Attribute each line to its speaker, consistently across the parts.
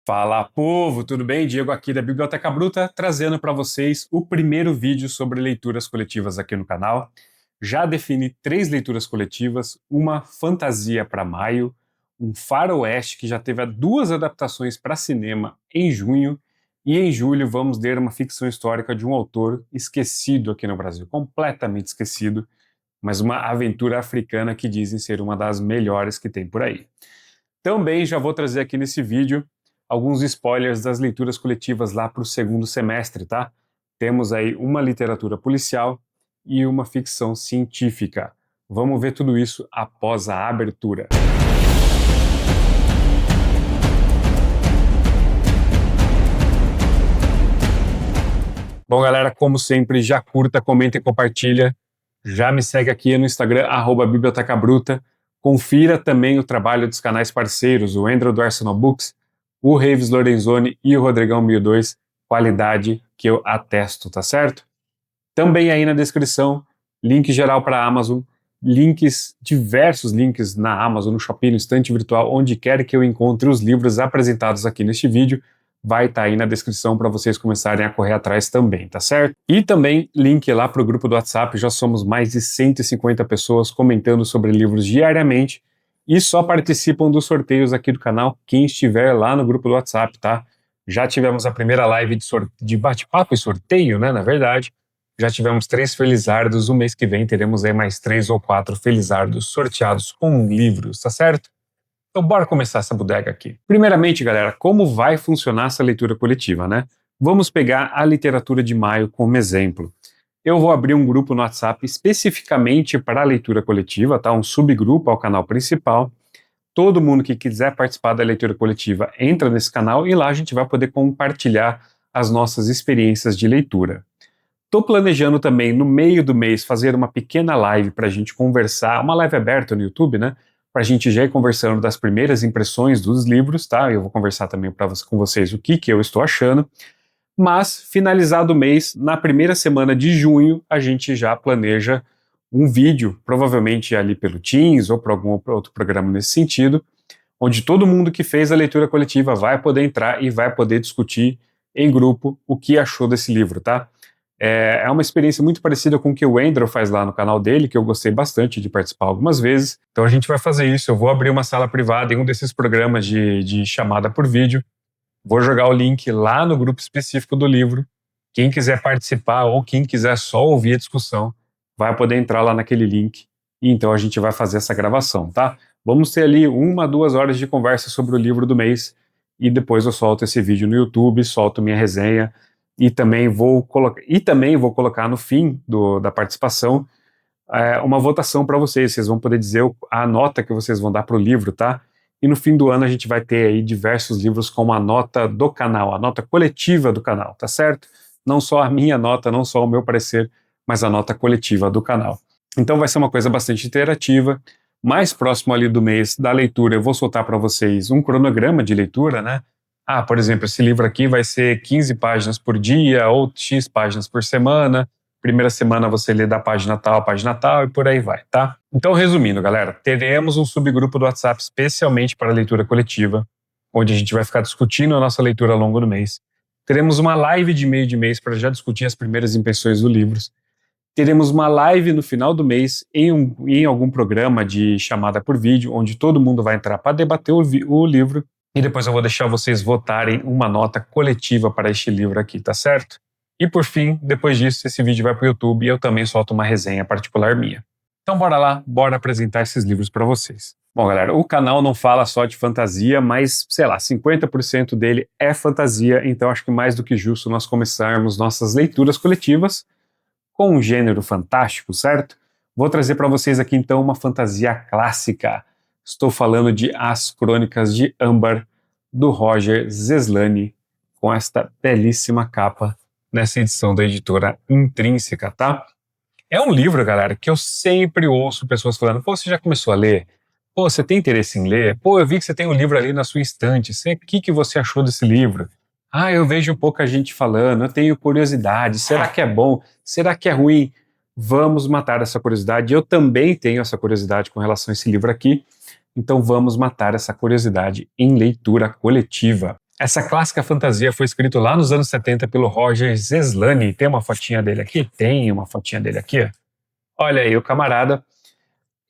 Speaker 1: Fala, povo, tudo bem? Diego aqui da Biblioteca Bruta, trazendo para vocês o primeiro vídeo sobre leituras coletivas aqui no canal. Já defini 3 leituras coletivas, uma fantasia para maio, um faroeste que já teve 2 adaptações para cinema em junho, e em julho vamos ler uma ficção histórica de um autor esquecido aqui no Brasil, completamente esquecido, mas uma aventura africana que dizem ser uma das melhores que tem por aí. Também já vou trazer aqui nesse vídeo alguns spoilers das leituras coletivas lá para o segundo semestre, tá? Temos aí uma literatura policial e uma ficção científica. Vamos ver tudo isso após a abertura. Bom, galera, como sempre, já curta, comenta e compartilha. Já me segue aqui no Instagram, @bibliotecabruta. Confira também o trabalho dos canais parceiros, o Andrew do Arsenal Books, o Reives Lorenzoni e o Rodrigão 1002, qualidade que eu atesto, tá certo? Também aí na descrição, link geral para a Amazon, diversos links na Amazon, no Shopee, no estante virtual, onde quer que eu encontre os livros apresentados aqui neste vídeo, vai estar aí na descrição para vocês começarem a correr atrás também, tá certo? E também link lá para o grupo do WhatsApp, já somos mais de 150 pessoas comentando sobre livros diariamente e só participam dos sorteios aqui do canal quem estiver lá no grupo do WhatsApp, tá? Já tivemos a primeira live de bate-papo e sorteio, né, na verdade. Já tivemos 3 felizardos, o mês que vem teremos aí mais 3 ou 4 felizardos sorteados com livros, tá certo? Então bora começar essa bodega aqui. Primeiramente, galera, como vai funcionar essa leitura coletiva, né? Vamos pegar a literatura de maio como exemplo. Eu vou abrir um grupo no WhatsApp especificamente para a leitura coletiva, tá? Um subgrupo ao canal principal. Todo mundo que quiser participar da leitura coletiva entra nesse canal e lá a gente vai poder compartilhar as nossas experiências de leitura. Estou planejando também, no meio do mês, fazer uma pequena live para a gente conversar, uma live aberta no YouTube, né? Para a gente já ir conversando das primeiras impressões dos livros, tá? Eu vou conversar também com vocês o que eu estou achando. Mas, finalizado o mês, na primeira semana de junho, a gente já planeja um vídeo, provavelmente ali pelo Teams ou por algum outro programa nesse sentido, onde todo mundo que fez a leitura coletiva vai poder entrar e vai poder discutir em grupo o que achou desse livro, tá? É uma experiência muito parecida com o que o Andrew faz lá no canal dele, que eu gostei bastante de participar algumas vezes. Então a gente vai fazer isso, eu vou abrir uma sala privada em um desses programas de chamada por vídeo, vou jogar o link lá no grupo específico do livro. Quem quiser participar ou quem quiser só ouvir a discussão, vai poder entrar lá naquele link e então a gente vai fazer essa gravação, tá? Vamos ter ali 1 a 2 horas de conversa sobre o livro do mês e depois eu solto esse vídeo no YouTube, solto minha resenha. E também vou colocar no fim da participação uma votação para vocês. Vocês vão poder dizer a nota que vocês vão dar para o livro, tá? E no fim do ano a gente vai ter aí diversos livros com a nota do canal, a nota coletiva do canal, tá certo? Não só a minha nota, não só o meu parecer, mas a nota coletiva do canal. Então vai ser uma coisa bastante interativa. Mais próximo ali do mês da leitura, eu vou soltar para vocês um cronograma de leitura, né? Por exemplo, esse livro aqui vai ser 15 páginas por dia ou X páginas por semana. Primeira semana você lê da página tal e por aí vai, tá? Então, resumindo, galera, teremos um subgrupo do WhatsApp especialmente para a leitura coletiva, onde a gente vai ficar discutindo a nossa leitura ao longo do mês. Teremos uma live de meio de mês para já discutir as primeiras impressões dos livros. Teremos uma live no final do mês em algum programa de chamada por vídeo, onde todo mundo vai entrar para debater o livro. E depois eu vou deixar vocês votarem uma nota coletiva para este livro aqui, tá certo? E por fim, depois disso, esse vídeo vai para o YouTube e eu também solto uma resenha particular minha. Então bora lá, bora apresentar esses livros para vocês. Bom, galera, o canal não fala só de fantasia, mas, sei lá, 50% dele é fantasia, então acho que mais do que justo nós começarmos nossas leituras coletivas com um gênero fantástico, certo? Vou trazer para vocês aqui então uma fantasia clássica. Estou falando de As Crônicas de Âmbar, do Roger Zeslany, com esta belíssima capa nessa edição da editora Intrínseca, tá? É um livro, galera, que eu sempre ouço pessoas falando: pô, você já começou a ler? Pô, você tem interesse em ler? Pô, eu vi que você tem um livro ali na sua estante. O que você achou desse livro? Eu vejo pouca gente falando, eu tenho curiosidade. Será que é bom? Será que é ruim? Vamos matar essa curiosidade. Eu também tenho essa curiosidade com relação a esse livro aqui. Então vamos matar essa curiosidade em leitura coletiva. Essa clássica fantasia foi escrita lá nos anos 70 pelo Roger Zeslany. Tem uma fotinha dele aqui? Tem uma fotinha dele aqui. Olha aí o camarada.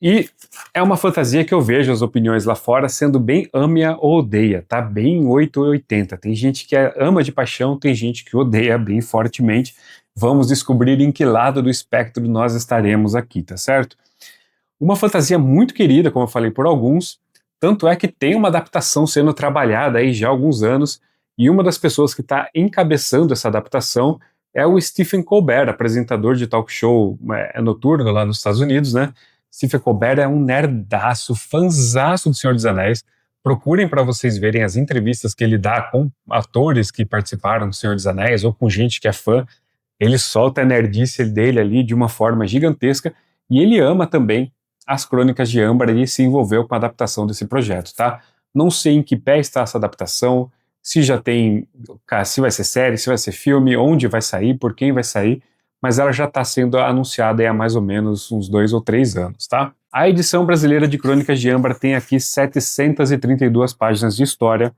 Speaker 1: E é uma fantasia que eu vejo as opiniões lá fora sendo bem ame-a ou odeia, tá? Bem 8 ou 80. Tem gente que ama de paixão, tem gente que odeia bem fortemente. Vamos descobrir em que lado do espectro nós estaremos aqui, tá certo? Uma fantasia muito querida, como eu falei, por alguns, tanto é que tem uma adaptação sendo trabalhada aí já há alguns anos, e uma das pessoas que está encabeçando essa adaptação é o Stephen Colbert, apresentador de talk show noturno lá nos Estados Unidos, né? Stephen Colbert é um nerdaço, fanzaço do Senhor dos Anéis. Procurem para vocês verem as entrevistas que ele dá com atores que participaram do Senhor dos Anéis ou com gente que é fã. Ele solta a nerdice dele ali de uma forma gigantesca e ele ama também as Crônicas de Âmbar e se envolveu com a adaptação desse projeto, tá? Não sei em que pé está essa adaptação, se já tem, se vai ser série, se vai ser filme, onde vai sair, por quem vai sair, mas ela já está sendo anunciada há mais ou menos uns 2 ou 3 anos, tá? A edição brasileira de Crônicas de Âmbar tem aqui 732 páginas de história,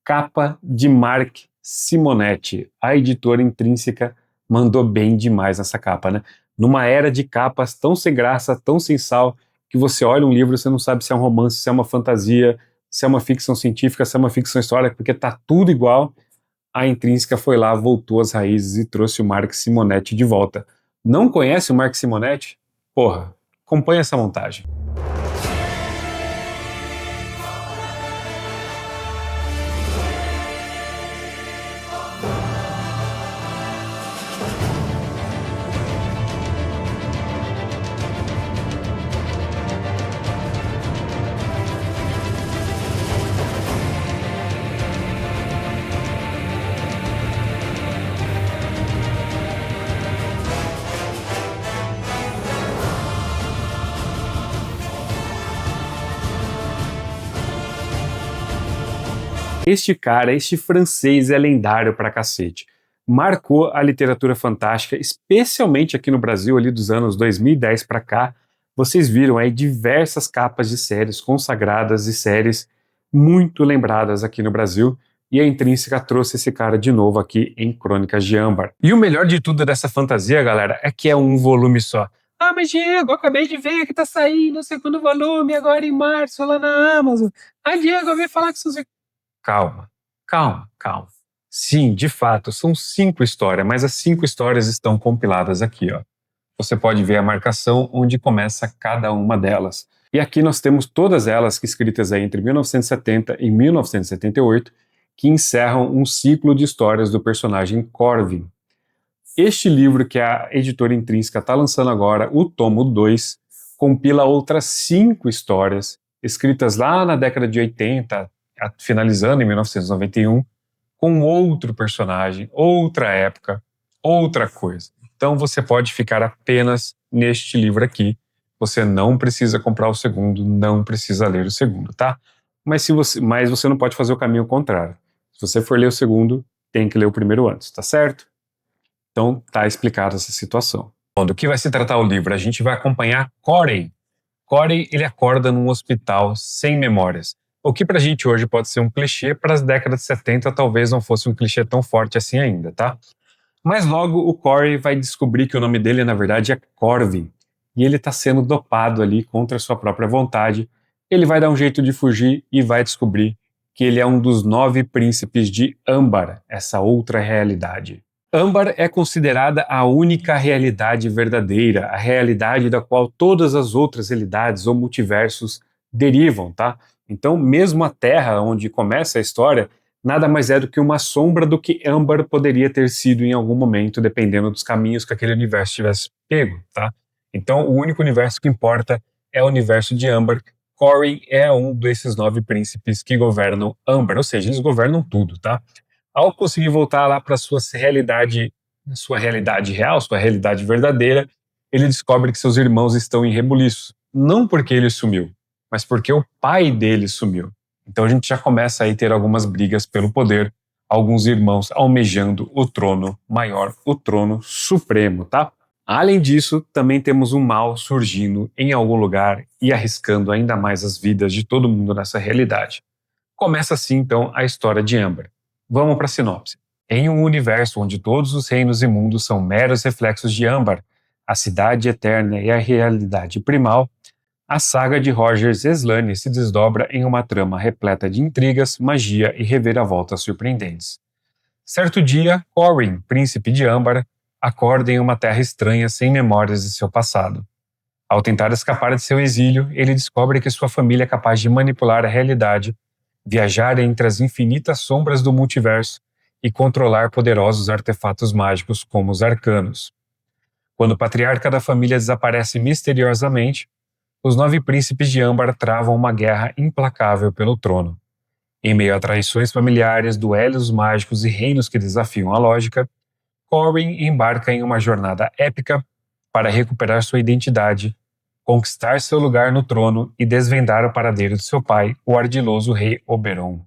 Speaker 1: capa de Mark Simonetti, a editora Intrínseca mandou bem demais nessa capa, né? Numa era de capas tão sem graça, tão sem sal, que você olha um livro e você não sabe se é um romance, se é uma fantasia, se é uma ficção científica, se é uma ficção histórica, porque tá tudo igual. A Intrínseca foi lá, voltou às raízes e trouxe o Mark Simonetti de volta. Não conhece o Mark Simonetti? Porra, acompanha essa montagem. Este cara, este francês é lendário pra cacete. Marcou a literatura fantástica, especialmente aqui no Brasil, ali dos anos 2010 pra cá. Vocês viram aí diversas capas de séries consagradas e séries muito lembradas aqui no Brasil. E a Intrínseca trouxe esse cara de novo aqui em Crônicas de Âmbar. E o melhor de tudo dessa fantasia, galera, é que é um volume só. Ah, mas Diego, eu acabei de ver que tá saindo o segundo volume agora em março lá na Amazon. Ah, Diego, eu ouvi falar que seus... Calma, calma, calma. Sim, de fato, são 5 histórias, mas as 5 histórias estão compiladas aqui, ó. Você pode ver a marcação onde começa cada uma delas. E aqui nós temos todas elas que escritas aí entre 1970 e 1978, que encerram um ciclo de histórias do personagem Corvin. Este livro que a editora Intrínseca está lançando agora, o tomo 2, compila outras 5 histórias escritas lá na década de 80, finalizando em 1991, com outro personagem, outra época, outra coisa. Então você pode ficar apenas neste livro aqui. Você não precisa comprar o segundo, não precisa ler o segundo, tá? Mas você não pode fazer o caminho contrário. Se você for ler o segundo, tem que ler o primeiro antes, tá certo? Então tá explicada essa situação. Bom, do que vai se tratar o livro? A gente vai acompanhar Corey. Corey, ele acorda num hospital sem memórias. O que pra gente hoje pode ser um clichê, para as décadas de 70 talvez não fosse um clichê tão forte assim ainda, tá? Mas logo o Corey vai descobrir que o nome dele na verdade é Corvin, e ele tá sendo dopado ali contra sua própria vontade. Ele vai dar um jeito de fugir e vai descobrir que ele é um dos 9 príncipes de Âmbar, essa outra realidade. Âmbar é considerada a única realidade verdadeira, a realidade da qual todas as outras realidades ou multiversos derivam, tá? Então, mesmo a Terra, onde começa a história, nada mais é do que uma sombra do que Âmbar poderia ter sido em algum momento, dependendo dos caminhos que aquele universo tivesse pego, tá? Então, o único universo que importa é o universo de Âmbar. Corey é um desses 9 príncipes que governam Âmbar, ou seja, eles governam tudo, tá? Ao conseguir voltar lá para sua realidade real, sua realidade verdadeira, ele descobre que seus irmãos estão em rebuliço. Não porque ele sumiu, mas porque o pai dele sumiu. Então a gente já começa aí a ter algumas brigas pelo poder, alguns irmãos almejando o trono maior, o trono supremo, tá? Além disso, também temos um mal surgindo em algum lugar e arriscando ainda mais as vidas de todo mundo nessa realidade. Começa assim, então, a história de Amber. Vamos para a sinopse. Em um universo onde todos os reinos e mundos são meros reflexos de Amber, a cidade eterna e a realidade primal, a saga de Rogers Slane se desdobra em uma trama repleta de intrigas, magia e reviravoltas surpreendentes. Certo dia, Corwin, príncipe de Amber, acorda em uma terra estranha sem memórias de seu passado. Ao tentar escapar de seu exílio, ele descobre que sua família é capaz de manipular a realidade, viajar entre as infinitas sombras do multiverso e controlar poderosos artefatos mágicos como os arcanos. Quando o patriarca da família desaparece misteriosamente, os 9 príncipes de Amber travam uma guerra implacável pelo trono. Em meio a traições familiares, duelos mágicos e reinos que desafiam a lógica, Corwin embarca em uma jornada épica para recuperar sua identidade, conquistar seu lugar no trono e desvendar o paradeiro de seu pai, o ardiloso rei Oberon.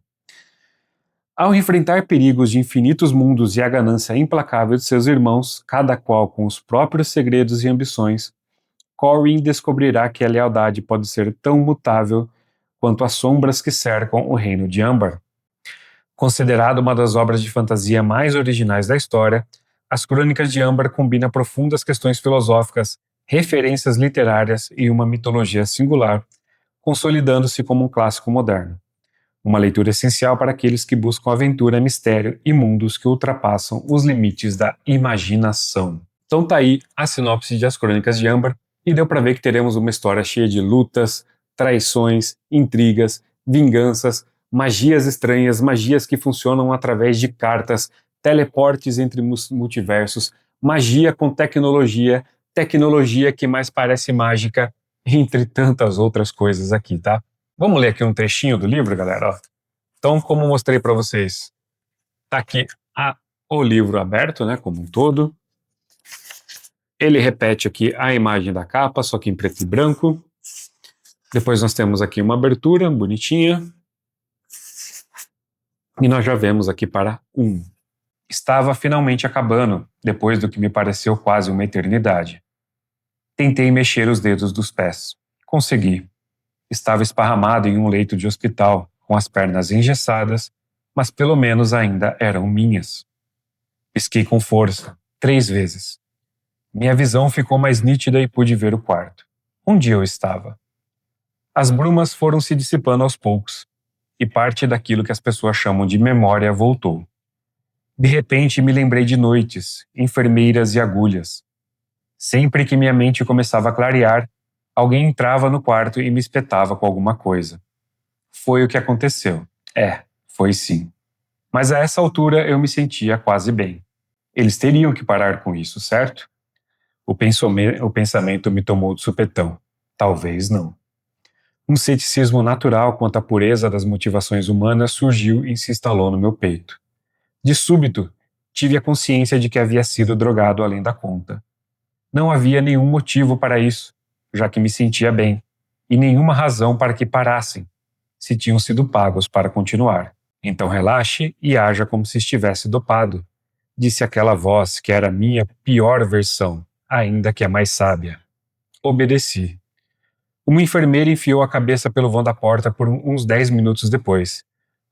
Speaker 1: Ao enfrentar perigos de infinitos mundos e a ganância implacável de seus irmãos, cada qual com os próprios segredos e ambições, Corwin descobrirá que a lealdade pode ser tão mutável quanto as sombras que cercam o reino de Amber. Considerado uma das obras de fantasia mais originais da história, As Crônicas de Amber combina profundas questões filosóficas, referências literárias e uma mitologia singular, consolidando-se como um clássico moderno. Uma leitura essencial para aqueles que buscam aventura, mistério e mundos que ultrapassam os limites da imaginação. Então tá aí a sinopse de As Crônicas de Amber, e deu para ver que teremos uma história cheia de lutas, traições, intrigas, vinganças, magias estranhas, magias que funcionam através de cartas, teleportes entre multiversos, magia com tecnologia, tecnologia que mais parece mágica, entre tantas outras coisas aqui, tá? Vamos ler aqui um trechinho do livro, galera? Ó. Então, como mostrei para vocês, tá aqui o livro aberto, né, como um todo. Ele repete aqui a imagem da capa, só que em preto e branco. Depois nós temos aqui uma abertura bonitinha. E nós já vemos aqui para 1. Estava finalmente acabando, depois do que me pareceu quase uma eternidade. Tentei mexer os dedos dos pés. Consegui. Estava esparramado em um leito de hospital, com as pernas engessadas, mas pelo menos ainda eram minhas. Pisquei com força, 3 vezes. Minha visão ficou mais nítida e pude ver o quarto. Onde eu estava? As brumas foram se dissipando aos poucos, e parte daquilo que as pessoas chamam de memória voltou. De repente me lembrei de noites, enfermeiras e agulhas. Sempre que minha mente começava a clarear, alguém entrava no quarto e me espetava com alguma coisa. Foi o que aconteceu. Foi sim. Mas a essa altura eu me sentia quase bem. Eles teriam que parar com isso, certo? O pensamento me tomou de supetão. Talvez não. Um ceticismo natural quanto à pureza das motivações humanas surgiu e se instalou no meu peito. De súbito, tive a consciência de que havia sido drogado além da conta. Não havia nenhum motivo para isso, já que me sentia bem, e nenhuma razão para que parassem, se tinham sido pagos para continuar. Então relaxe e haja como se estivesse dopado, disse aquela voz que era minha pior versão, ainda que a mais sábia. Obedeci. Uma enfermeira enfiou a cabeça pelo vão da porta por uns 10 minutos depois.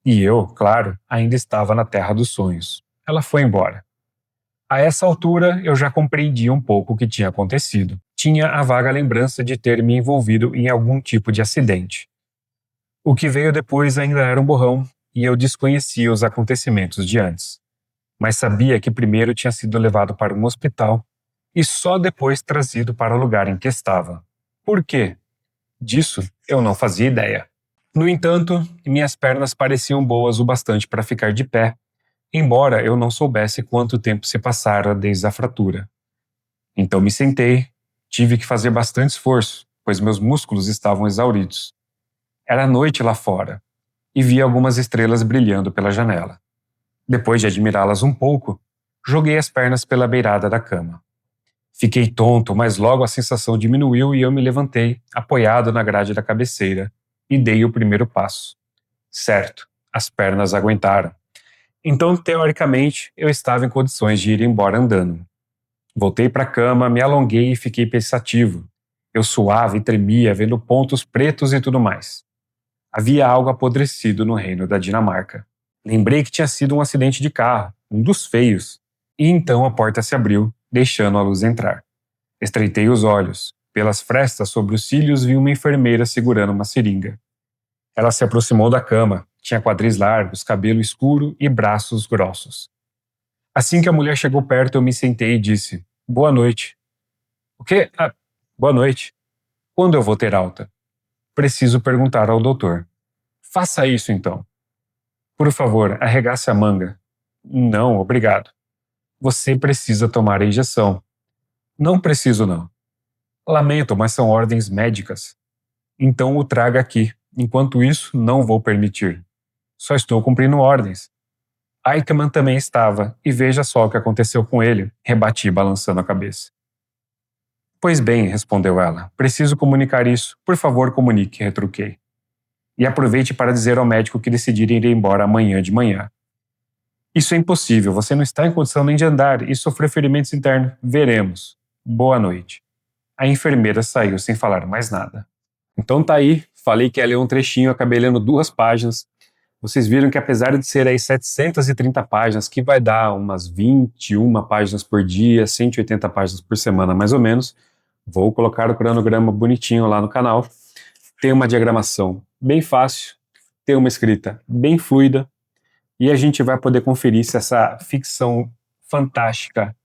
Speaker 1: E eu, claro, ainda estava na terra dos sonhos. Ela foi embora. A essa altura, eu já compreendia um pouco o que tinha acontecido. Tinha a vaga lembrança de ter me envolvido em algum tipo de acidente. O que veio depois ainda era um borrão, e eu desconhecia os acontecimentos de antes. Mas sabia que primeiro tinha sido levado para um hospital e só depois trazido para o lugar em que estava. Por quê? Disso eu não fazia ideia. No entanto, minhas pernas pareciam boas o bastante para ficar de pé, embora eu não soubesse quanto tempo se passara desde a fratura. Então me sentei, tive que fazer bastante esforço, pois meus músculos estavam exauridos. Era noite lá fora, e vi algumas estrelas brilhando pela janela. Depois de admirá-las um pouco, joguei as pernas pela beirada da cama. Fiquei tonto, mas logo a sensação diminuiu e eu me levantei, apoiado na grade da cabeceira, e dei o primeiro passo. Certo, as pernas aguentaram. Então, teoricamente, eu estava em condições de ir embora andando. Voltei para a cama, me alonguei e fiquei pensativo. Eu suava e tremia, vendo pontos pretos e tudo mais. Havia algo apodrecido no reino da Dinamarca. Lembrei que tinha sido um acidente de carro, um dos feios. E então a porta se abriu, deixando a luz entrar. Estreitei os olhos. Pelas frestas sobre os cílios vi uma enfermeira segurando uma seringa. Ela se aproximou da cama. Tinha quadris largos, cabelo escuro e braços grossos. Assim que a mulher chegou perto, eu me sentei e disse: "Boa noite." "O quê?" "Ah, boa noite." "Quando eu vou ter alta?" "Preciso perguntar ao doutor." "Faça isso então." "Por favor, arregace a manga." "Não, obrigado." "Você precisa tomar a injeção." "Não preciso não." "Lamento, mas são ordens médicas." "Então o traga aqui. Enquanto isso, não vou permitir." "Só estou cumprindo ordens." Eichmann também estava, e veja só o que aconteceu com ele, rebati balançando a cabeça. "Pois bem," respondeu ela, "preciso comunicar isso. Por favor, comunique," retruquei. "E aproveite para dizer ao médico que decidir ir embora amanhã de manhã." "Isso é impossível, você não está em condição nem de andar e sofreu ferimentos internos. Veremos. Boa noite." A enfermeira saiu sem falar mais nada. Então tá aí, falei que ia ler um trechinho, acabei lendo 2 páginas. Vocês viram que apesar de ser aí 730 páginas, que vai dar umas 21 páginas por dia, 180 páginas por semana mais ou menos, vou colocar o cronograma bonitinho lá no canal. Tem uma diagramação bem fácil, tem uma escrita bem fluida, e a gente vai poder conferir se essa ficção fantástica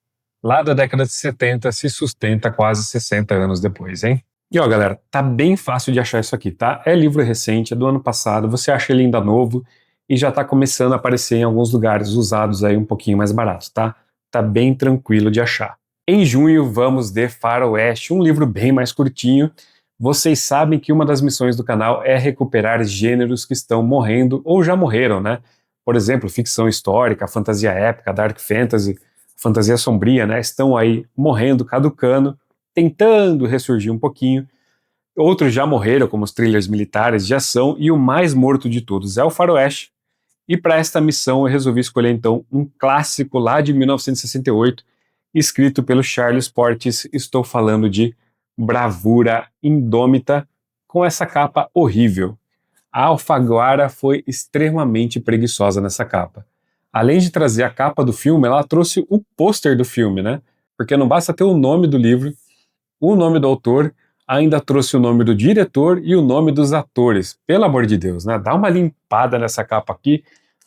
Speaker 1: lá da década de 70 se sustenta quase 60 anos depois, hein? E ó, galera, tá bem fácil de achar isso aqui, tá? É livro recente, é do ano passado, você acha ele ainda novo e já tá começando a aparecer em alguns lugares usados aí um pouquinho mais baratos, tá? Tá bem tranquilo de achar. Em junho vamos de Faroeste, um livro bem mais curtinho. Vocês sabem que uma das missões do canal é recuperar gêneros que estão morrendo ou já morreram, né? Por exemplo, ficção histórica, fantasia épica, dark fantasy, fantasia sombria, né? Estão aí morrendo, caducando, tentando ressurgir um pouquinho. Outros já morreram, como os thrillers militares de ação, e o mais morto de todos é o Faroeste. E para esta missão eu resolvi escolher então um clássico lá de 1968, escrito pelo Charles Portis. Estou falando de Bravura Indômita, com essa capa horrível. A Alfaguara foi extremamente preguiçosa nessa capa. Além de trazer a capa do filme, ela trouxe o pôster do filme, né? Porque não basta ter o nome do livro, o nome do autor, ainda trouxe o nome do diretor e o nome dos atores. Pelo amor de Deus, né? Dá uma limpada nessa capa aqui,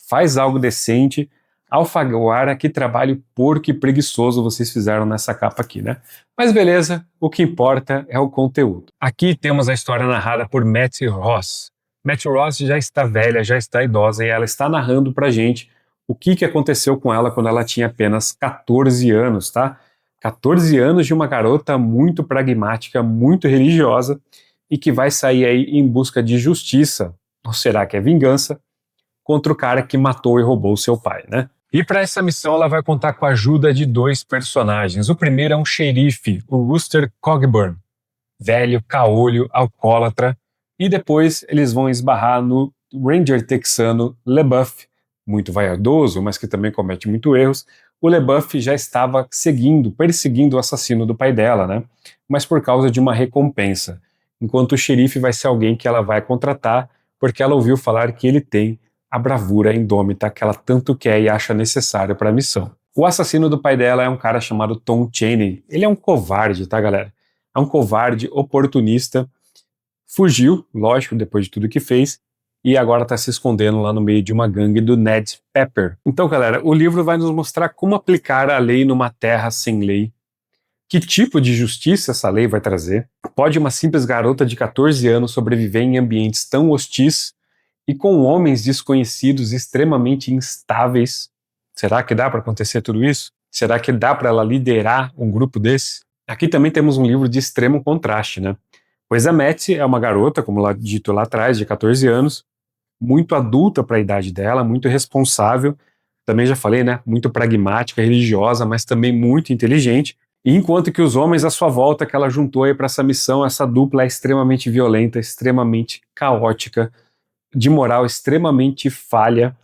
Speaker 1: faz algo decente. Alfaguara, que trabalho porco e preguiçoso vocês fizeram nessa capa aqui, né? Mas beleza, o que importa é o conteúdo. Aqui temos a história narrada por Mattie Ross. Mattie Ross já está velha, já está idosa, e ela está narrando pra gente o que aconteceu com ela quando ela tinha apenas 14 anos, tá? 14 anos de uma garota muito pragmática, muito religiosa e que vai sair aí em busca de justiça, ou será que é vingança, contra o cara que matou e roubou seu pai, né? E para essa missão ela vai contar com a ajuda de 2 personagens. O primeiro é um xerife, o Rooster Cogburn, velho, caolho, alcoólatra, e depois eles vão esbarrar no Ranger texano LeBuff, muito vaidoso, mas que também comete muitos erros. O LeBuff já estava perseguindo o assassino do pai dela, né? Mas por causa de uma recompensa. Enquanto o xerife vai ser alguém que ela vai contratar, porque ela ouviu falar que ele tem a bravura indômita que ela tanto quer e acha necessária para a missão. O assassino do pai dela é um cara chamado Tom Chaney. Ele é um covarde, tá, galera? É um covarde oportunista. Fugiu, lógico, depois de tudo que fez, e agora está se escondendo lá no meio de uma gangue do Ned Pepper. Então, galera, o livro vai nos mostrar como aplicar a lei numa terra sem lei, que tipo de justiça essa lei vai trazer, pode uma simples garota de 14 anos sobreviver em ambientes tão hostis e com homens desconhecidos extremamente instáveis. Será que dá para acontecer tudo isso? Será que dá para ela liderar um grupo desse? Aqui também temos um livro de extremo contraste, né? Pois a Mattie é uma garota, como dito lá atrás, de 14 anos, muito adulta para a idade dela, muito responsável, também já falei, né, muito pragmática, religiosa, mas também muito inteligente, e enquanto que os homens à sua volta que ela juntou aí para essa missão, essa dupla é extremamente violenta, extremamente caótica, de moral extremamente falha,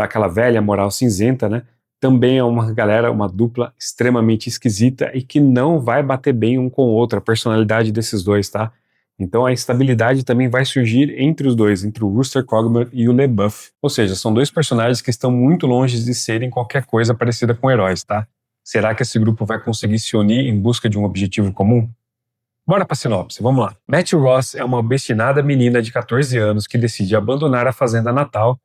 Speaker 1: aquela velha moral cinzenta, né, também é uma galera, uma dupla extremamente esquisita e que não vai bater bem um com o outro, a personalidade desses dois, tá? Então a instabilidade também vai surgir entre os dois, entre o Rooster Cogburn e o LeBoeuf. Ou seja, são dois personagens que estão muito longe de serem qualquer coisa parecida com heróis, tá? Será que esse grupo vai conseguir se unir em busca de um objetivo comum? Bora pra sinopse, vamos lá. Matthew Ross é uma obstinada menina de 14 anos que decide abandonar a fazenda natal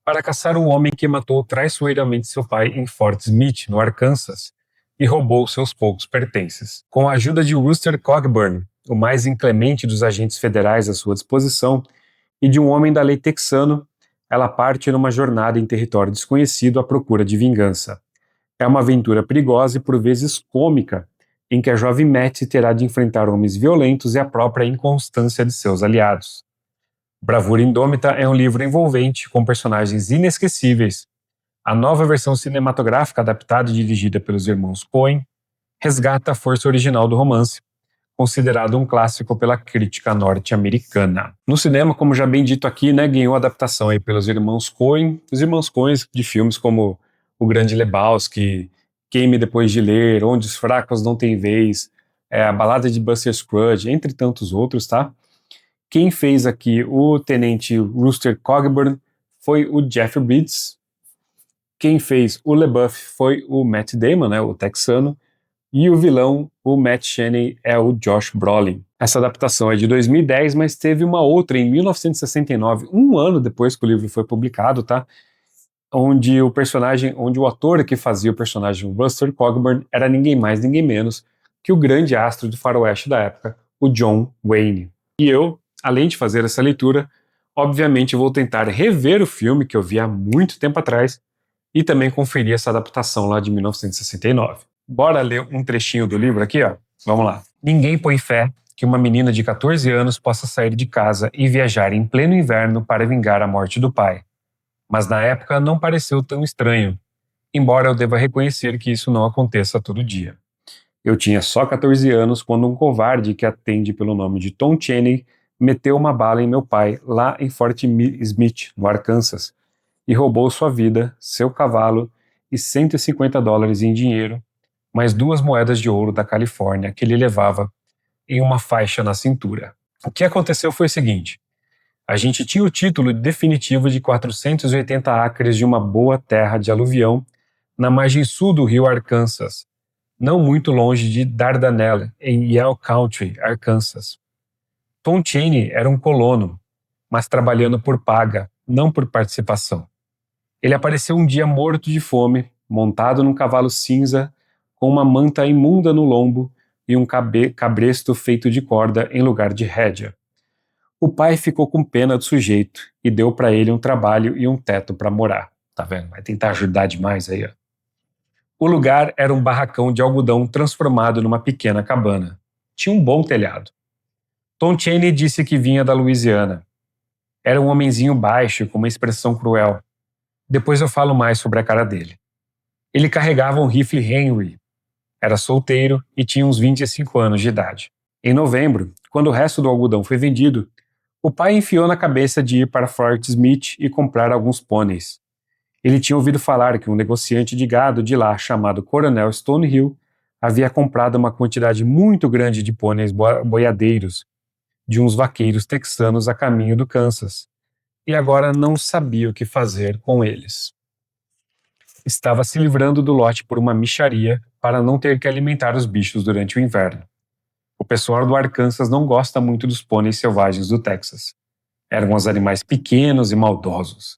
Speaker 1: para caçar um homem que matou traiçoeiramente seu pai em Fort Smith, no Arkansas, e roubou seus poucos pertences. Com a ajuda de Rooster Cogburn, o mais inclemente dos agentes federais à sua disposição, e de um homem da lei texano, ela parte numa jornada em território desconhecido à procura de vingança. É uma aventura perigosa e por vezes cômica, em que a jovem Matt terá de enfrentar homens violentos e a própria inconstância de seus aliados. Bravura Indômita é um livro envolvente com personagens inesquecíveis. A nova versão cinematográfica adaptada e dirigida pelos irmãos Coen resgata a força original do romance, considerado um clássico pela crítica norte-americana. No cinema, como já bem dito aqui, ganhou adaptação aí pelos irmãos Coen, os irmãos Coen de filmes como O Grande Lebowski, Queime Depois de Ler, Onde os Fracos Não Têm Vez, A Balada de Buster Scruggs, entre tantos outros, tá? Quem fez aqui o Tenente Rooster Cogburn foi o Jeff Bridges. Quem fez o LeBoeuf foi o Matt Damon, o texano. E o vilão, o Matt Chaney, é o Josh Brolin. Essa adaptação é de 2010, mas teve uma outra em 1969, um ano depois que o livro foi publicado, tá? Onde o ator que fazia o personagem Rooster Cogburn era ninguém mais, ninguém menos que o grande astro do faroeste da época, o John Wayne. E eu, além de fazer essa leitura, obviamente vou tentar rever o filme que eu vi há muito tempo atrás e também conferir essa adaptação lá de 1969. Bora ler um trechinho do livro aqui, ó. Vamos lá. Ninguém põe fé que uma menina de 14 anos possa sair de casa e viajar em pleno inverno para vingar a morte do pai. Mas na época não pareceu tão estranho, embora eu deva reconhecer que isso não aconteça todo dia. Eu tinha só 14 anos quando um covarde que atende pelo nome de Tom Chaney meteu uma bala em meu pai lá em Fort Smith, no Arkansas, e roubou sua vida, seu cavalo e $150 em dinheiro, mais 2 moedas de ouro da Califórnia que ele levava em uma faixa na cintura. O que aconteceu foi o seguinte: a gente tinha o título definitivo de 480 acres de uma boa terra de aluvião na margem sul do rio Arkansas, não muito longe de Dardanelle, em Yell County, Arkansas. Tom Chaney era um colono, mas trabalhando por paga, não por participação. Ele apareceu um dia morto de fome, montado num cavalo cinza, com uma manta imunda no lombo e um cabresto feito de corda em lugar de rédea. O pai ficou com pena do sujeito e deu para ele um trabalho e um teto para morar. Tá vendo? Vai tentar ajudar demais aí, ó. O lugar era um barracão de algodão transformado numa pequena cabana. Tinha um bom telhado. Tom Chaney disse que vinha da Louisiana. Era um homenzinho baixo com uma expressão cruel. Depois eu falo mais sobre a cara dele. Ele carregava um rifle Henry. Era solteiro e tinha uns 25 anos de idade. Em novembro, quando o resto do algodão foi vendido, o pai enfiou na cabeça de ir para Fort Smith e comprar alguns pôneis. Ele tinha ouvido falar que um negociante de gado de lá, chamado Coronel Stonehill, havia comprado uma quantidade muito grande de pôneis boiadeiros de uns vaqueiros texanos a caminho do Kansas, e agora não sabia o que fazer com eles. Estava se livrando do lote por uma mixaria para não ter que alimentar os bichos durante o inverno. O pessoal do Arkansas não gosta muito dos pôneis selvagens do Texas. Eram os animais pequenos e maldosos.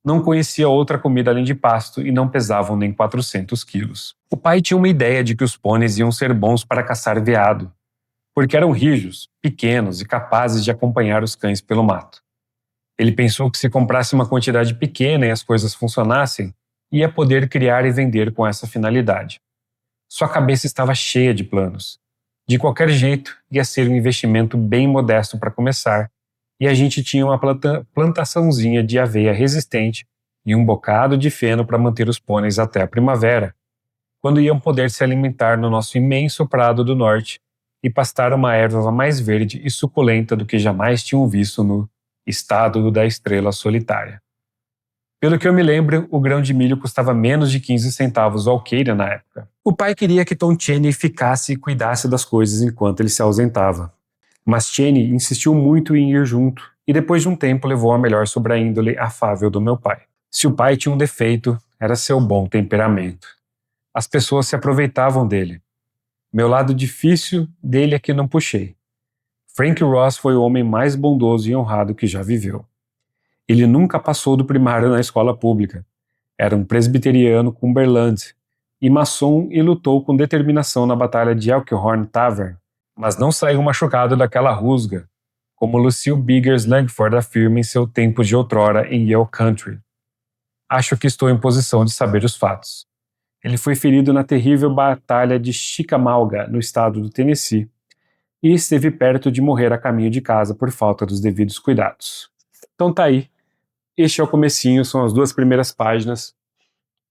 Speaker 1: Não conhecia outra comida além de pasto e não pesavam nem 400 quilos. O pai tinha uma ideia de que os pôneis iam ser bons para caçar veado, porque eram rijos, pequenos e capazes de acompanhar os cães pelo mato. Ele pensou que se comprasse uma quantidade pequena e as coisas funcionassem, ia poder criar e vender com essa finalidade. Sua cabeça estava cheia de planos. De qualquer jeito, ia ser um investimento bem modesto para começar, e a gente tinha uma plantaçãozinha de aveia resistente e um bocado de feno para manter os pôneis até a primavera, quando iam poder se alimentar no nosso imenso prado do norte e pastar uma erva mais verde e suculenta do que jamais tinham visto no estado da estrela solitária. Pelo que eu me lembro, o grão de milho custava menos de 15 centavos o alqueire na época. O pai queria que Tom Chaney ficasse e cuidasse das coisas enquanto ele se ausentava. Mas Chaney insistiu muito em ir junto e depois de um tempo levou a melhor sobre a índole afável do meu pai. Se o pai tinha um defeito, era seu bom temperamento. As pessoas se aproveitavam dele. Meu lado difícil dele é que não puxei. Frank Ross foi o homem mais bondoso e honrado que já viveu. Ele nunca passou do primário na escola pública. Era um presbiteriano Cumberland e maçom e lutou com determinação na batalha de Elkhorn Tavern, mas não saiu machucado daquela rusga, como Lucille Biggers Langford afirma em seu tempo de outrora em Yale Country. Acho que estou em posição de saber os fatos. Ele foi ferido na terrível batalha de Chickamauga, no estado do Tennessee, e esteve perto de morrer a caminho de casa por falta dos devidos cuidados. Então tá aí. Este é o comecinho, são as 2 primeiras páginas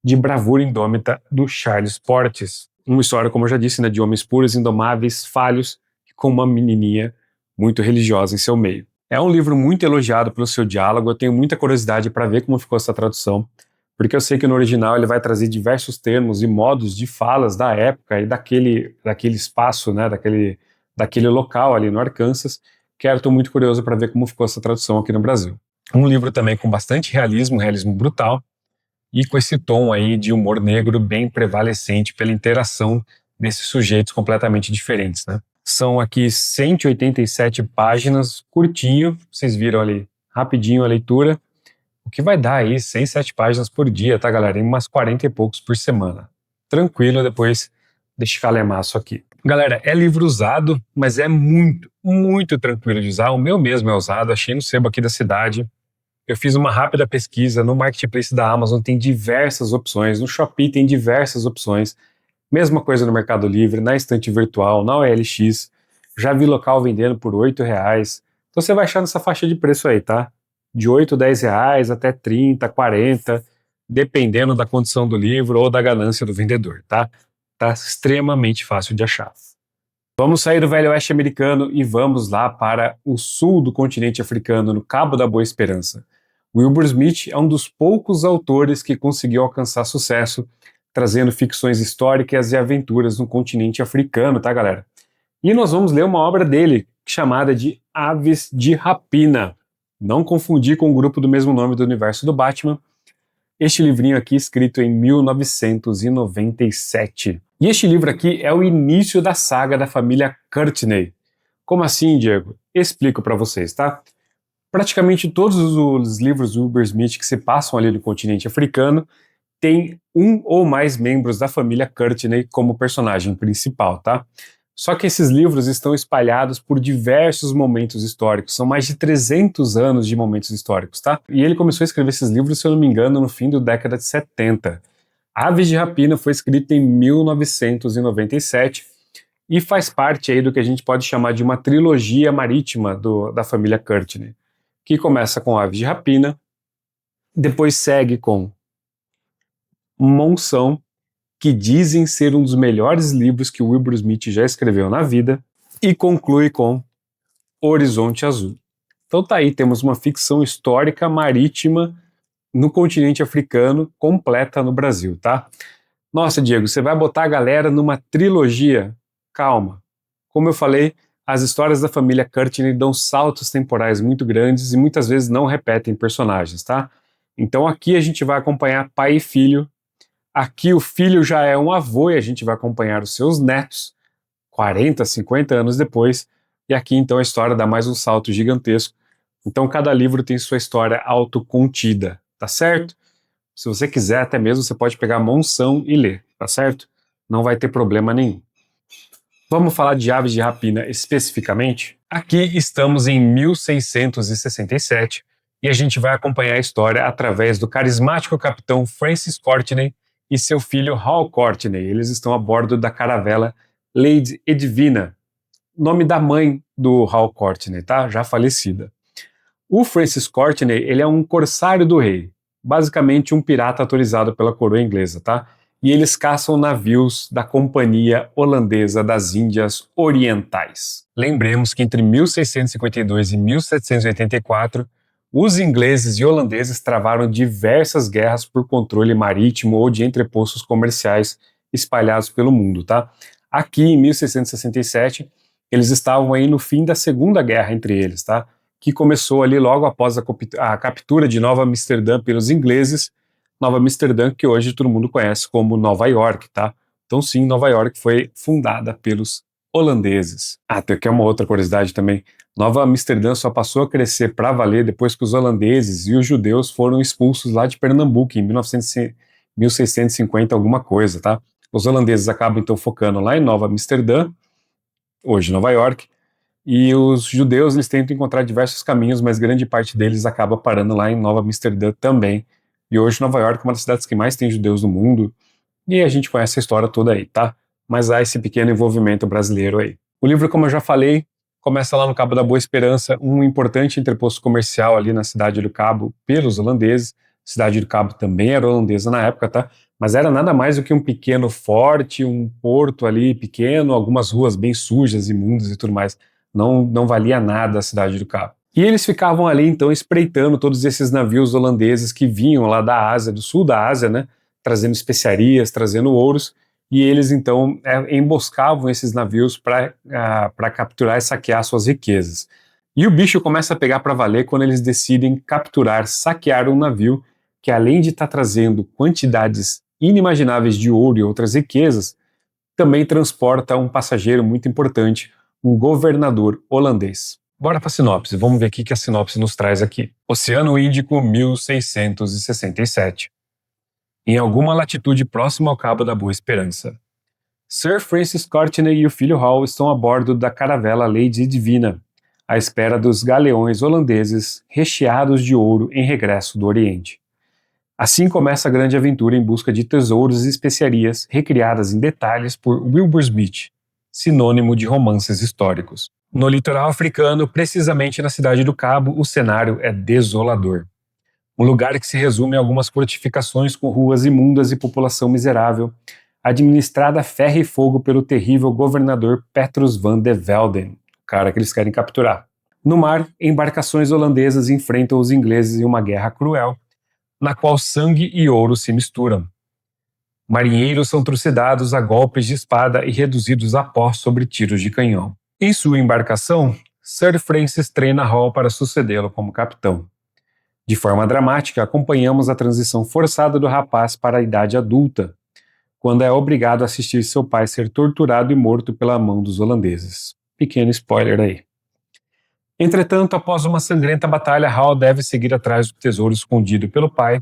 Speaker 1: de Bravura Indômita do Charles Portis. Uma história, como eu já disse, né, de homens puros, indomáveis, falhos, e com uma menininha muito religiosa em seu meio. É um livro muito elogiado pelo seu diálogo, eu tenho muita curiosidade para ver como ficou essa tradução, porque eu sei que no original ele vai trazer diversos termos e modos de falas da época e daquele espaço, né, daquele local ali no Arkansas. Estou muito curioso para ver como ficou essa tradução aqui no Brasil. Um livro também com bastante realismo brutal, e com esse tom aí de humor negro bem prevalecente pela interação desses sujeitos completamente diferentes, né? São aqui 187 páginas, curtinho, vocês viram ali, rapidinho a leitura, o que vai dar aí 107 páginas por dia, tá, galera? Em umas 40 e poucos por semana. Tranquilo, depois deixa calemaço aqui. Galera, é livro usado, mas é muito, muito tranquilo de usar. O meu mesmo é usado, achei no sebo aqui da cidade. Eu fiz uma rápida pesquisa, no Marketplace da Amazon tem diversas opções, no Shopee tem diversas opções, mesma coisa no Mercado Livre, na estante virtual, na OLX, já vi local vendendo por R$8, então você vai achar nessa faixa de preço aí, tá? De R$8, R$10 até 30, 40, dependendo da condição do livro ou da ganância do vendedor, tá? Tá extremamente fácil de achar. Vamos sair do Velho Oeste americano e vamos lá para o sul do continente africano, no Cabo da Boa Esperança. Wilbur Smith é um dos poucos autores que conseguiu alcançar sucesso, trazendo ficções históricas e aventuras no continente africano, tá, galera? E nós vamos ler uma obra dele, chamada de Aves de Rapina. Não confundir com o grupo do mesmo nome do universo do Batman. Este livrinho aqui, escrito em 1997. E este livro aqui é o início da saga da família Courtney. Como assim, Diego? Explico para vocês, tá? Praticamente todos os livros do Wilbur Smith que se passam ali no continente africano têm um ou mais membros da família Courtney como personagem principal, tá? Só que esses livros estão espalhados por diversos momentos históricos, são mais de 300 anos de momentos históricos, tá? E ele começou a escrever esses livros, se eu não me engano, no fim da década de 70. Aves de Rapina foi escrita em 1997 e faz parte aí do que a gente pode chamar de uma trilogia marítima da família Courtney, que começa com Aves de Rapina, depois segue com Monção, que dizem ser um dos melhores livros que o Wilbur Smith já escreveu na vida, e conclui com Horizonte Azul. Então tá aí, temos uma ficção histórica marítima no continente africano, completa no Brasil, tá? Nossa, Diego, você vai botar a galera numa trilogia? Calma. Como eu falei, as histórias da família Courtney dão saltos temporais muito grandes e muitas vezes não repetem personagens, tá? Então aqui a gente vai acompanhar pai e filho. Aqui o filho já é um avô e a gente vai acompanhar os seus netos, 40, 50 anos depois. E aqui então a história dá mais um salto gigantesco. Então cada livro tem sua história autocontida, tá certo? Se você quiser, até mesmo você pode pegar a Monção e ler, tá certo? Não vai ter problema nenhum. Vamos falar de Aves de Rapina especificamente? Aqui estamos em 1667 e a gente vai acompanhar a história através do carismático capitão Francis Courtney e seu filho Hal Courtney. Eles estão a bordo da caravela Lady Edwina, nome da mãe do Hal Courtney, tá? Já falecida. O Francis Courtney, ele é um corsário do rei, basicamente um pirata autorizado pela coroa inglesa, tá? E eles caçam navios da Companhia Holandesa das Índias Orientais. Lembremos que entre 1652 e 1784, os ingleses e holandeses travaram diversas guerras por controle marítimo ou de entrepostos comerciais espalhados pelo mundo, tá? Aqui, em 1667, Eles estavam aí no fim da Segunda Guerra entre eles, tá? Que começou ali logo após a captura de Nova Amsterdã pelos ingleses, Nova Amsterdã que hoje todo mundo conhece como Nova York, tá? Então sim, Nova York foi fundada pelos holandeses. Tem aqui uma outra curiosidade também. Nova Amsterdã só passou a crescer para valer depois que os holandeses e os judeus foram expulsos lá de Pernambuco em 1650 alguma coisa, tá? Os holandeses acabam então focando lá em Nova Amsterdã, hoje Nova York, e os judeus eles tentam encontrar diversos caminhos, mas grande parte deles acaba parando lá em Nova Amsterdã também. E hoje Nova York é uma das cidades que mais tem judeus no mundo, e a gente conhece a história toda aí, tá? Mas há esse pequeno envolvimento brasileiro aí. O livro, como eu já falei, começa lá no Cabo da Boa Esperança, um importante entreposto comercial ali na cidade do Cabo pelos holandeses. A cidade do Cabo também era holandesa na época, tá? Mas era nada mais do que um pequeno forte, um porto ali pequeno, algumas ruas bem sujas, imundas e tudo mais. Não valia nada a cidade do Cabo. E eles ficavam ali então espreitando todos esses navios holandeses que vinham lá da Ásia, do sul da Ásia, né? Trazendo especiarias, trazendo ouros, e eles então emboscavam esses navios para capturar e saquear suas riquezas. E o bicho começa a pegar para valer quando eles decidem capturar, saquear um navio que, além de estar trazendo quantidades inimagináveis de ouro e outras riquezas, também transporta um passageiro muito importante, um governador holandês. Bora para a sinopse, vamos ver o que a sinopse nos traz aqui. Oceano Índico, 1667. Em alguma latitude próxima ao Cabo da Boa Esperança, Sir Francis Courtenay e o filho Hall estão a bordo da caravela Lady Divina, à espera dos galeões holandeses recheados de ouro em regresso do Oriente. Assim começa a grande aventura em busca de tesouros e especiarias recriadas em detalhes por Wilbur Smith, sinônimo de romances históricos. No litoral africano, precisamente na cidade do Cabo, o cenário é desolador. Um lugar que se resume a algumas fortificações com ruas imundas e população miserável, administrada a ferro e fogo pelo terrível governador Petrus van de Velden, o cara que eles querem capturar. No mar, embarcações holandesas enfrentam os ingleses em uma guerra cruel, na qual sangue e ouro se misturam. Marinheiros são trucidados a golpes de espada e reduzidos a pó sobre tiros de canhão. Em sua embarcação, Sir Francis treina Hall para sucedê-lo como capitão. De forma dramática, acompanhamos a transição forçada do rapaz para a idade adulta, quando é obrigado a assistir seu pai ser torturado e morto pela mão dos holandeses. Pequeno spoiler aí. Entretanto, após uma sangrenta batalha, Hall deve seguir atrás do tesouro escondido pelo pai,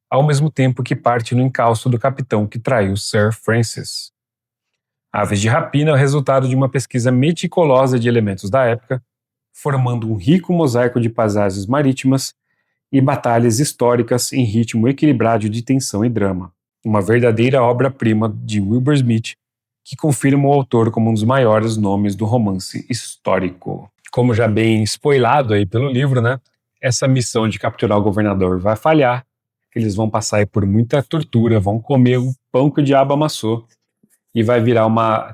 Speaker 1: ao mesmo tempo que parte no encalço do capitão que traiu Sir Francis. Aves de rapina é o resultado de uma pesquisa meticulosa de elementos da época, formando um rico mosaico de paisagens marítimas e batalhas históricas em ritmo equilibrado de tensão e drama. Uma verdadeira obra-prima de Wilbur Smith, que confirma o autor como um dos maiores nomes do romance histórico. Como já bem spoilado aí pelo livro, né? Essa missão de capturar o governador vai falhar, eles vão passar aí por muita tortura, vão comer o pão que o diabo amassou, e vai virar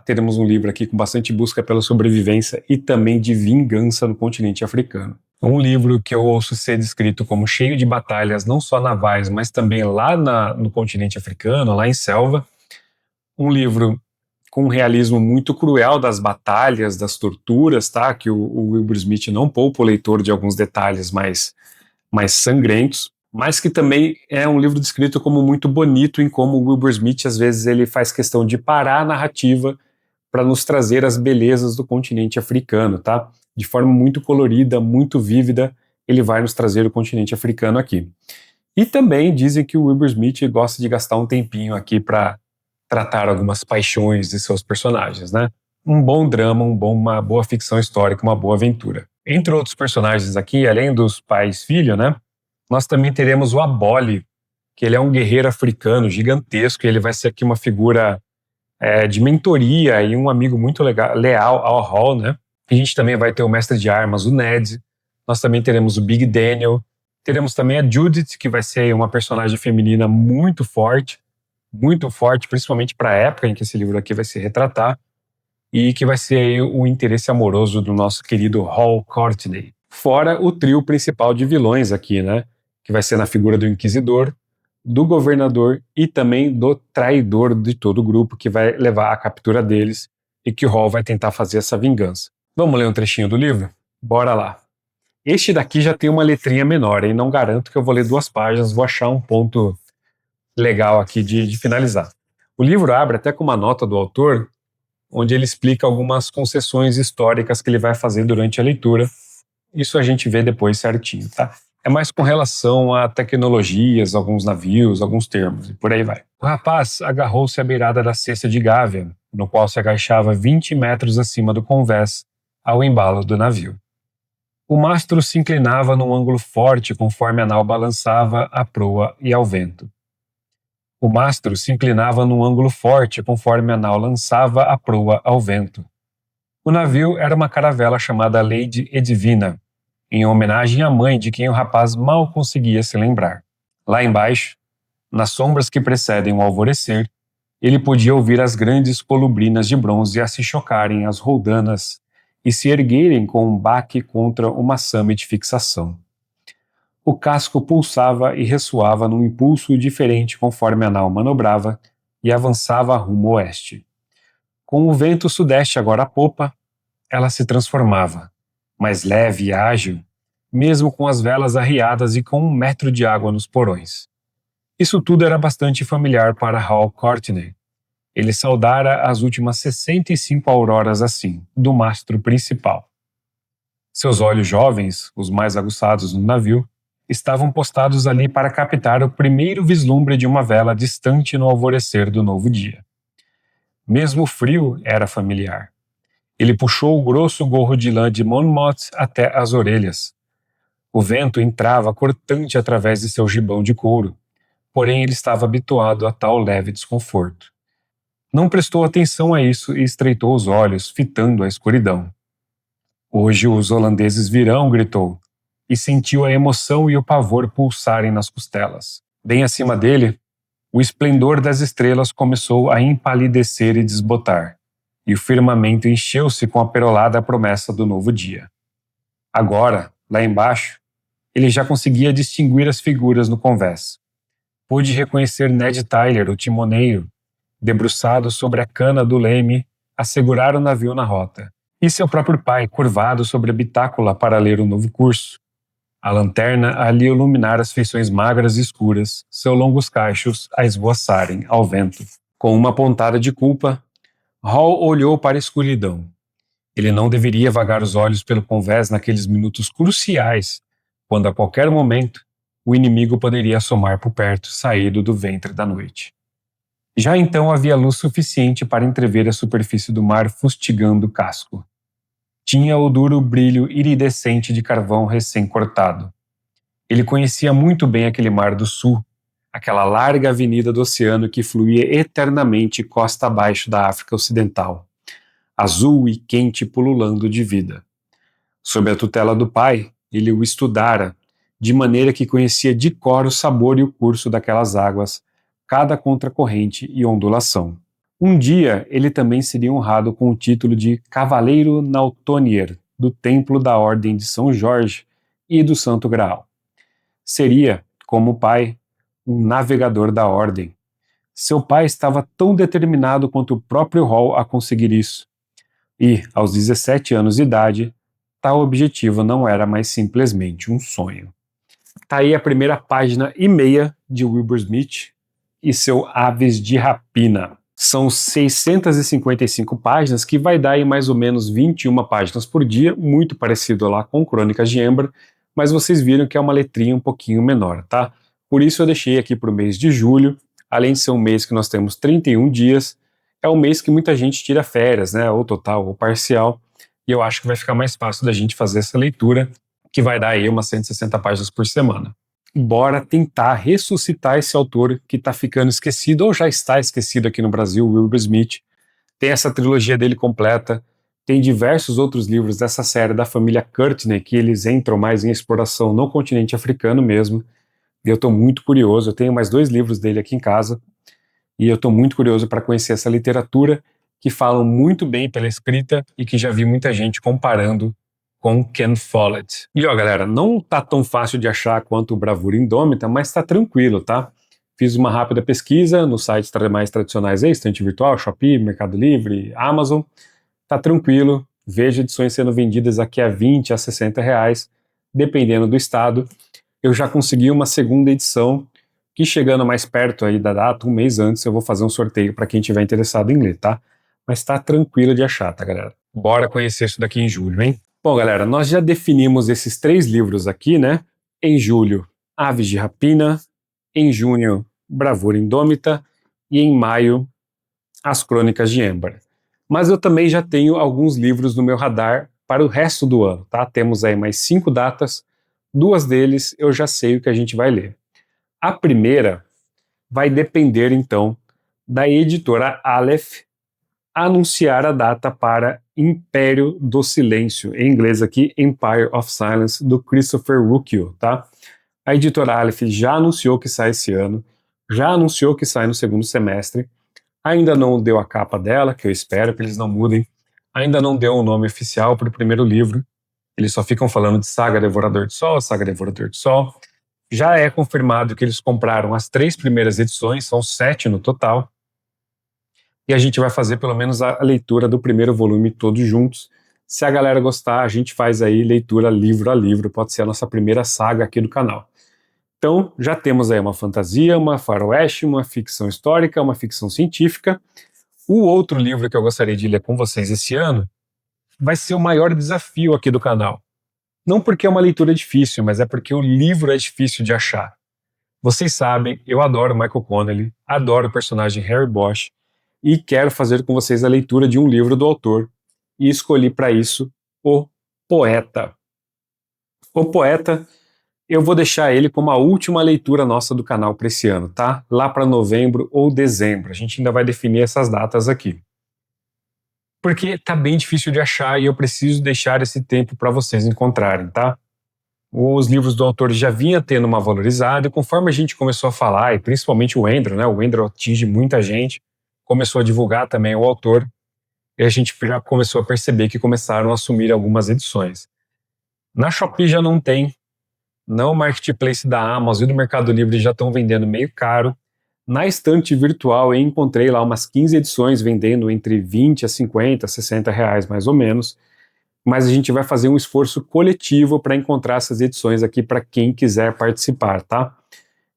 Speaker 1: teremos um livro aqui com bastante busca pela sobrevivência e também de vingança no continente africano. Um livro que eu ouço ser descrito como cheio de batalhas, não só navais, mas também lá no continente africano, lá em selva. Um livro com um realismo muito cruel das batalhas, das torturas, tá? Que o Wilbur Smith não poupa o leitor de alguns detalhes mais sangrentos, mas que também é um livro descrito como muito bonito em como o Wilbur Smith, às vezes, ele faz questão de parar a narrativa para nos trazer as belezas do continente africano, tá? De forma muito colorida, muito vívida, ele vai nos trazer o continente africano aqui. E também dizem que o Wilbur Smith gosta de gastar um tempinho aqui para tratar algumas paixões de seus personagens, né? Um bom drama, uma boa ficção histórica, uma boa aventura. Entre outros personagens aqui, além dos pais e filho, né? Nós também teremos o Aboli, que ele é um guerreiro africano gigantesco, e ele vai ser aqui uma figura de mentoria e um amigo muito leal ao Hall, né? A gente também vai ter o mestre de armas, o Ned. Nós também teremos o Big Daniel. Teremos também a Judith, que vai ser uma personagem feminina muito forte, principalmente para a época em que esse livro aqui vai se retratar, e que vai ser aí o interesse amoroso do nosso querido Hall Courtenay. Fora o trio principal de vilões aqui, né? Que vai ser na figura do Inquisidor, do Governador e também do traidor de todo o grupo, que vai levar à captura deles e que o Hall vai tentar fazer essa vingança. Vamos ler um trechinho do livro? Bora lá. Este daqui já tem uma letrinha menor, e não garanto que eu vou ler 2 páginas, vou achar um ponto legal aqui de finalizar. O livro abre até com uma nota do autor, onde ele explica algumas concessões históricas que ele vai fazer durante a leitura. Isso a gente vê depois certinho, tá? É mais com relação a tecnologias, alguns navios, alguns termos, e por aí vai. O rapaz agarrou-se à beirada da cesta de gávea, no qual se agachava 20 metros acima do convés, ao embalo do navio. O mastro se inclinava num ângulo forte conforme a nau balançava à proa e ao vento. O mastro se inclinava num ângulo forte conforme a nau lançava a proa ao vento. O navio era uma caravela chamada Lady Edwina, em homenagem à mãe de quem o rapaz mal conseguia se lembrar. Lá embaixo, nas sombras que precedem o alvorecer, ele podia ouvir as grandes colubrinas de bronze a se chocarem as roldanas e se erguerem com um baque contra uma same de fixação. O casco pulsava e ressoava num impulso diferente conforme a nau manobrava e avançava rumo oeste. Com o vento sudeste agora à popa, ela se transformava, mais leve e ágil, mesmo com as velas arriadas e com 1 metro de água nos porões. Isso tudo era bastante familiar para Hal Courtney. Ele saudara as últimas 65 auroras assim, do mastro principal. Seus olhos jovens, os mais aguçados no navio, estavam postados ali para captar o primeiro vislumbre de uma vela distante no alvorecer do novo dia. Mesmo o frio era familiar. Ele puxou o grosso gorro de lã de Monmouth até as orelhas. O vento entrava cortante através de seu gibão de couro, porém ele estava habituado a tal leve desconforto. Não prestou atenção a isso e estreitou os olhos, fitando a escuridão. Hoje os holandeses virão, gritou, e sentiu a emoção e o pavor pulsarem nas costelas. Bem acima dele, o esplendor das estrelas começou a empalidecer e desbotar, e o firmamento encheu-se com a perolada promessa do novo dia. Agora, lá embaixo, ele já conseguia distinguir as figuras no convés. Pôde reconhecer Ned Tyler, o timoneiro, debruçado sobre a cana do leme, a segurar o navio na rota, e seu próprio pai, curvado sobre a bitácula para ler o novo curso. A lanterna ali iluminar as feições magras e escuras, seus longos cachos a esvoaçarem ao vento. Com uma pontada de culpa, Hall olhou para a escuridão. Ele não deveria vagar os olhos pelo convés naqueles minutos cruciais, quando a qualquer momento o inimigo poderia assomar por perto, saído do ventre da noite. Já então havia luz suficiente para entrever a superfície do mar fustigando o casco. Tinha o duro brilho iridescente de carvão recém-cortado. Ele conhecia muito bem aquele mar do sul, aquela larga avenida do oceano que fluía eternamente costa abaixo da África Ocidental, azul e quente pululando de vida. Sob a tutela do pai, ele o estudara, de maneira que conhecia de cor o sabor e o curso daquelas águas, cada contracorrente e ondulação. Um dia ele também seria honrado com o título de Cavaleiro Nautonier do Templo da Ordem de São Jorge e do Santo Graal. Seria, como o pai, um navegador da Ordem. Seu pai estava tão determinado quanto o próprio Hall a conseguir isso. E, aos 17 anos de idade, tal objetivo não era mais simplesmente um sonho. Tá aí a primeira página e meia de Wilbur Smith e seu Aves de Rapina. São 655 páginas, que vai dar aí mais ou menos 21 páginas por dia, muito parecido lá com Crônicas de Ember, mas vocês viram que é uma letrinha um pouquinho menor, tá? Por isso eu deixei aqui para o mês de julho, além de ser um mês que nós temos 31 dias, é um mês que muita gente tira férias, né? Ou total ou parcial, e eu acho que vai ficar mais fácil da gente fazer essa leitura, que vai dar aí umas 160 páginas por semana. Bora tentar ressuscitar esse autor que está ficando esquecido, ou já está esquecido aqui no Brasil, Wilbur Smith. Tem essa trilogia dele completa, tem diversos outros livros dessa série da família Courtney, que eles entram mais em exploração no continente africano mesmo, e eu estou muito curioso, eu tenho mais 2 livros dele aqui em casa, e eu estou muito curioso para conhecer essa literatura, que falam muito bem pela escrita, e que já vi muita gente comparando com Ken Follett. E ó galera, não tá tão fácil de achar quanto o Bravura Indômita, mas tá tranquilo, tá? Fiz uma rápida pesquisa nos sites mais tradicionais aí, Estante Virtual, Shopee, Mercado Livre, Amazon. Tá tranquilo, vejo edições sendo vendidas aqui a 20 a 60 reais, dependendo do estado. Eu já consegui uma segunda edição, que chegando mais perto aí da data, um mês antes, eu vou fazer um sorteio para quem tiver interessado em ler, tá? Mas tá tranquilo de achar, tá, galera? Bora conhecer isso daqui em julho, hein? Bom, galera, nós já definimos esses 3 livros aqui, né? Em julho, Aves de Rapina. Em junho, Bravura Indômita. E em maio, As Crônicas de Amber. Mas eu também já tenho alguns livros no meu radar para o resto do ano, tá? Temos aí mais 5 datas. 2 deles eu já sei o que a gente vai ler. A primeira vai depender, então, da editora Aleph anunciar a data para Império do Silêncio, em inglês aqui, Empire of Silence, do Christopher Rucchio, tá? A editora Aleph já anunciou que sai esse ano, já anunciou que sai no segundo semestre, ainda não deu a capa dela, que eu espero que eles não mudem, ainda não deu um nome oficial para o primeiro livro, eles só ficam falando de Saga Devorador de Sol, Saga Devorador de Sol. Já é confirmado que eles compraram as 3 primeiras edições, são 7 no total, e a gente vai fazer pelo menos a leitura do primeiro volume todos juntos. Se a galera gostar, a gente faz aí leitura livro a livro, pode ser a nossa primeira saga aqui do canal. Então, já temos aí uma fantasia, uma faroeste, uma ficção histórica, uma ficção científica. O outro livro que eu gostaria de ler com vocês esse ano vai ser o maior desafio aqui do canal. Não porque é uma leitura difícil, mas é porque o livro é difícil de achar. Vocês sabem, eu adoro Michael Connelly, adoro o personagem Harry Bosch e quero fazer com vocês a leitura de um livro do autor e escolhi para isso O Poeta. O Poeta, eu vou deixar ele como a última leitura nossa do canal para esse ano, tá? Lá para novembro ou dezembro, a gente ainda vai definir essas datas aqui. Porque tá bem difícil de achar e eu preciso deixar esse tempo para vocês encontrarem, tá? Os livros do autor já vinha tendo uma valorizada e conforme a gente começou a falar, e principalmente o Andrew, né? O Andrew atinge muita gente, começou a divulgar também o autor, e a gente já começou a perceber que começaram a assumir algumas edições. Na Shopee já não tem, no Marketplace da Amazon e do Mercado Livre já estão vendendo meio caro. Na estante virtual eu encontrei lá umas 15 edições vendendo entre 20 a 50, 60 reais mais ou menos, mas a gente vai fazer um esforço coletivo para encontrar essas edições aqui para quem quiser participar, tá?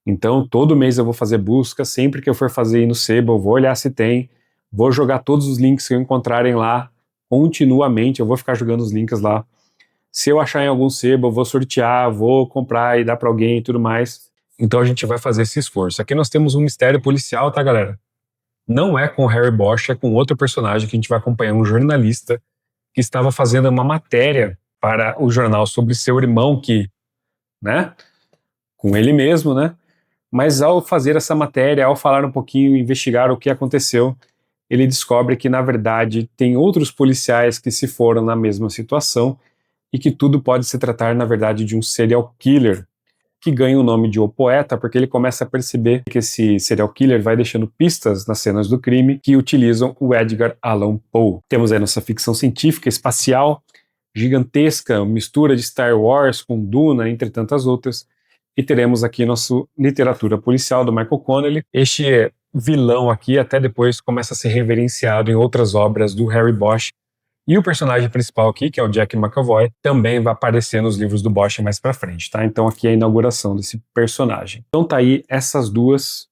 Speaker 1: Então todo mês eu vou fazer busca, sempre que eu for fazer aí no Sebo eu vou olhar se tem, vou jogar todos os links que eu encontrarem lá continuamente, eu vou ficar jogando os links lá. Se eu achar em algum sebo, eu vou sortear, vou comprar e dar para alguém e tudo mais. Então a gente vai fazer esse esforço. Aqui nós temos um mistério policial, tá, galera? Não é com o Harry Bosch, é com outro personagem que a gente vai acompanhar, um jornalista que estava fazendo uma matéria para o jornal sobre seu irmão que, né, com ele mesmo, né? Mas ao fazer essa matéria, ao falar um pouquinho, investigar o que aconteceu, ele descobre que, na verdade, tem outros policiais que se foram na mesma situação e que tudo pode se tratar, na verdade, de um serial killer, que ganha o nome de O Poeta, porque ele começa a perceber que esse serial killer vai deixando pistas nas cenas do crime que utilizam o Edgar Allan Poe. Temos aí nossa ficção científica, espacial, gigantesca, mistura de Star Wars com Duna, entre tantas outras, e teremos aqui nossa literatura policial do Michael Connelly. Este vilão aqui até depois começa a ser reverenciado em outras obras do Harry Bosch, e o personagem principal aqui, que é o Jack McAvoy, também vai aparecer nos livros do Bosch mais pra frente, tá? Então aqui é a inauguração desse personagem. Então tá aí, essas duas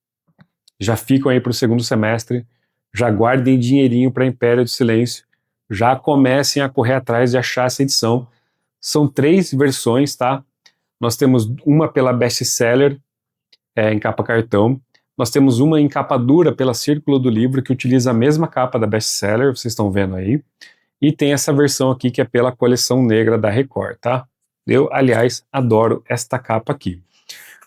Speaker 1: já ficam aí pro segundo semestre, já guardem dinheirinho para Império do Silêncio, já comecem a correr atrás de achar essa edição. São 3 versões, tá? Nós temos uma pela best-seller, em capa cartão, nós temos uma em capa dura pela Círculo do Livro, que utiliza a mesma capa da best-seller, vocês estão vendo aí. E tem essa versão aqui que é pela coleção negra da Record, tá? Eu, aliás, adoro esta capa aqui.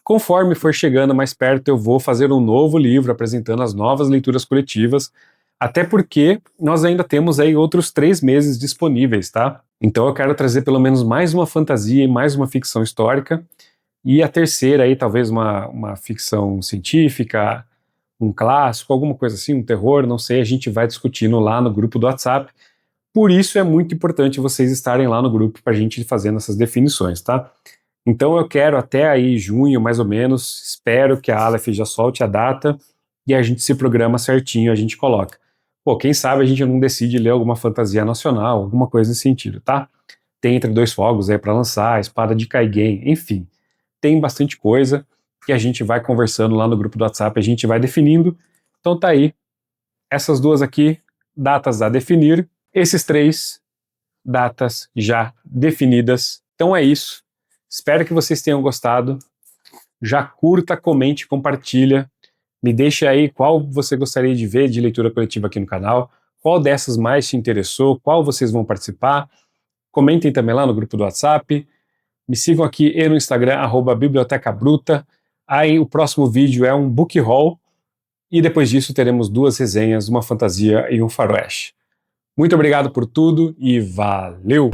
Speaker 1: Conforme for chegando mais perto, eu vou fazer um novo livro apresentando as novas leituras coletivas, até porque nós ainda temos aí outros 3 meses disponíveis, tá? Então eu quero trazer pelo menos mais uma fantasia e mais uma ficção histórica, e a terceira aí talvez uma ficção científica, um clássico, alguma coisa assim, um terror, não sei, a gente vai discutindo lá no grupo do WhatsApp. Por isso é muito importante vocês estarem lá no grupo para a gente ir fazendo essas definições, tá? Então eu quero até aí junho, mais ou menos, espero que a Aleph já solte a data e a gente se programa certinho, a gente coloca. Pô, quem sabe a gente não decide ler alguma fantasia nacional, alguma coisa nesse sentido, tá? Tem Entre Dois Fogos aí para lançar, Espada de Kaigen, enfim. Tem bastante coisa que a gente vai conversando lá no grupo do WhatsApp, a gente vai definindo. Então tá aí, essas duas aqui, datas a definir, esses três, datas já definidas. Então é isso. Espero que vocês tenham gostado. Já curta, comente, compartilha. Me deixa aí qual você gostaria de ver de leitura coletiva aqui no canal, qual dessas mais te interessou, qual vocês vão participar. Comentem também lá no grupo do WhatsApp. Me sigam aqui e no Instagram, @Biblioteca Bruta. Aí o próximo vídeo é um book haul e depois disso teremos duas resenhas, uma fantasia e um faroeste. Muito obrigado por tudo e valeu!